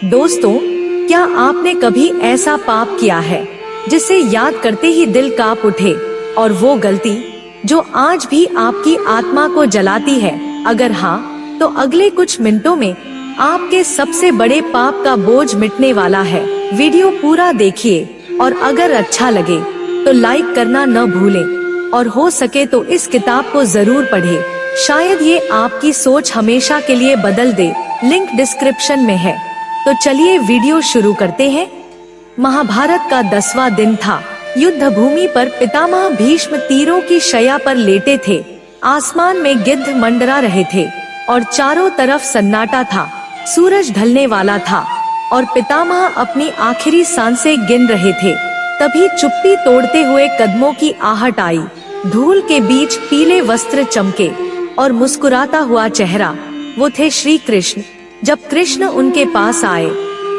दोस्तों, क्या आपने कभी ऐसा पाप किया है जिसे याद करते ही दिल कांप उठे, और वो गलती जो आज भी आपकी आत्मा को जलाती है? अगर हाँ, तो अगले कुछ मिनटों में आपके सबसे बड़े पाप का बोझ मिटने वाला है। वीडियो पूरा देखिए और अगर अच्छा लगे तो लाइक करना न भूलें और हो सके तो इस किताब को जरूर पढ़ें। शायद ये आपकी सोच हमेशा के लिए बदल दे। लिंक डिस्क्रिप्शन में है। तो चलिए वीडियो शुरू करते हैं। महाभारत का 10वां दिन था। युद्ध भूमि पर पितामह भीष्म तीरों की शैया पर लेटे थे। आसमान में गिद्ध मंडरा रहे थे और चारों तरफ सन्नाटा था। सूरज ढलने वाला था और पितामह अपनी आखिरी सांसें गिन रहे थे। तभी चुप्पी तोड़ते हुए कदमों की आहट आई। धूल के बीच पीले वस्त्र चमके और मुस्कुराता हुआ चेहरा, वो थे श्री कृष्ण। जब कृष्ण उनके पास आए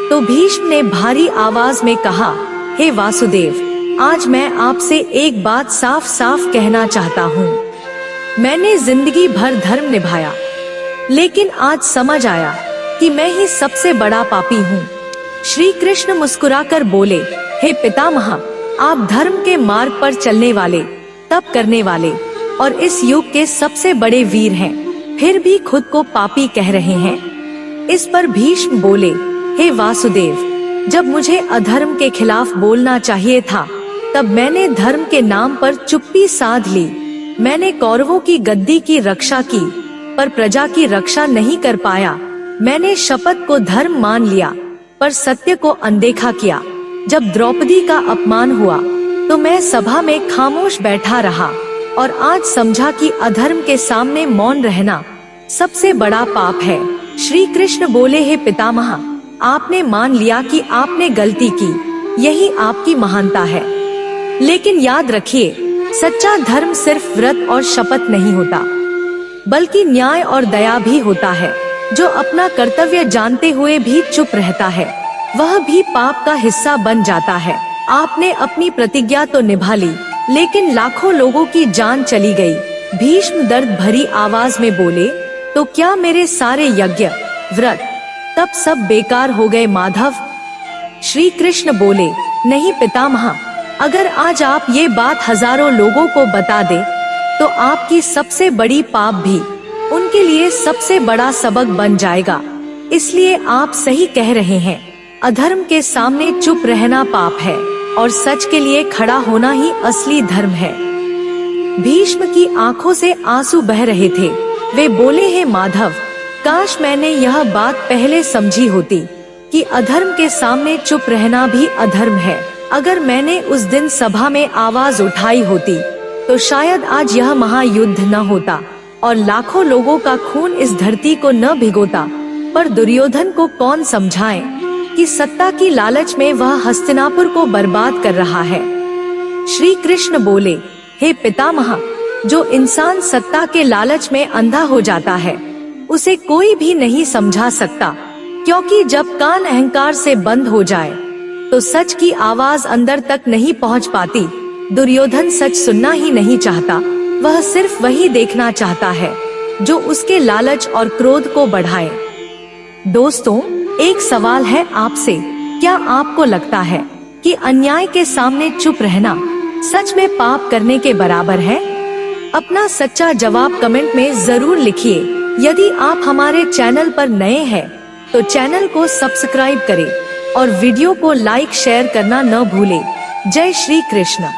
तो भीष्म ने भारी आवाज में कहा, हे वासुदेव, आज मैं आपसे एक बात साफ साफ कहना चाहता हूँ। मैंने जिंदगी भर धर्म निभाया, लेकिन आज समझ आया कि मैं ही सबसे बड़ा पापी हूँ। श्री कृष्ण मुस्कुराकर बोले, हे पितामह, आप धर्म के मार्ग पर चलने वाले, तप करने वाले और इस युग के सबसे बड़े वीर हैं, फिर भी खुद को पापी कह रहे हैं। इस पर भीष्म बोले, हे वासुदेव, जब मुझे अधर्म के खिलाफ बोलना चाहिए था, तब मैंने धर्म के नाम पर चुप्पी साध ली। मैंने कौरवों की गद्दी की रक्षा की, पर प्रजा की रक्षा नहीं कर पाया। मैंने शपथ को धर्म मान लिया, पर सत्य को अनदेखा किया। जब द्रौपदी का अपमान हुआ, तो मैं सभा में खामोश बैठा रहा और आज समझा कि अधर्म के सामने मौन रहना सबसे बड़ा पाप है। श्री कृष्ण बोले, हे पितामह, आपने मान लिया कि आपने गलती की, यही आपकी महानता है। लेकिन याद रखिए, सच्चा धर्म सिर्फ व्रत और शपथ नहीं होता, बल्कि न्याय और दया भी होता है। जो अपना कर्तव्य जानते हुए भी चुप रहता है, वह भी पाप का हिस्सा बन जाता है। आपने अपनी प्रतिज्ञा तो निभा ली, लेकिन लाखों लोगों की जान चली गई। भीष्म दर्द भरी आवाज में बोले, तो क्या मेरे सारे यज्ञ, व्रत, तब सब बेकार हो गए माधव? श्री कृष्ण बोले, नहीं पितामह, अगर आज आप ये बात हजारों लोगों को बता दे, तो आपकी सबसे बड़ी पाप भी उनके लिए सबसे बड़ा सबक बन जाएगा। इसलिए आप सही कह रहे हैं, अधर्म के सामने चुप रहना पाप है और सच के लिए खड़ा होना ही असली धर्म है। भीष्म की आंखों से आंसू बह रहे थे। वे बोले, हे माधव, काश मैंने यह बात पहले समझी होती कि अधर्म के सामने चुप रहना भी अधर्म है। अगर मैंने उस दिन सभा में आवाज उठाई होती, तो शायद आज यह महायुद्ध न होता और लाखों लोगों का खून इस धरती को न भिगोता। पर दुर्योधन को कौन समझाए कि सत्ता की लालच में वह हस्तिनापुर को बर्बाद कर रहा है। श्री कृष्ण बोले, हे पितामह, जो इंसान सत्ता के लालच में अंधा हो जाता है, उसे कोई भी नहीं समझा सकता, क्योंकि जब कान अहंकार से बंद हो जाए, तो सच की आवाज अंदर तक नहीं पहुंच पाती। दुर्योधन सच सुनना ही नहीं चाहता, वह सिर्फ वही देखना चाहता है जो उसके लालच और क्रोध को बढ़ाए। दोस्तों, एक सवाल है आपसे, क्या आपको लगता है कि अन्याय के सामने चुप रहना सच में पाप करने के बराबर है? अपना सच्चा जवाब कमेंट में जरूर लिखिए। यदि आप हमारे चैनल पर नए हैं, तो चैनल को सब्सक्राइब करें और वीडियो को लाइक शेयर करना न भूलें। जय श्री कृष्ण।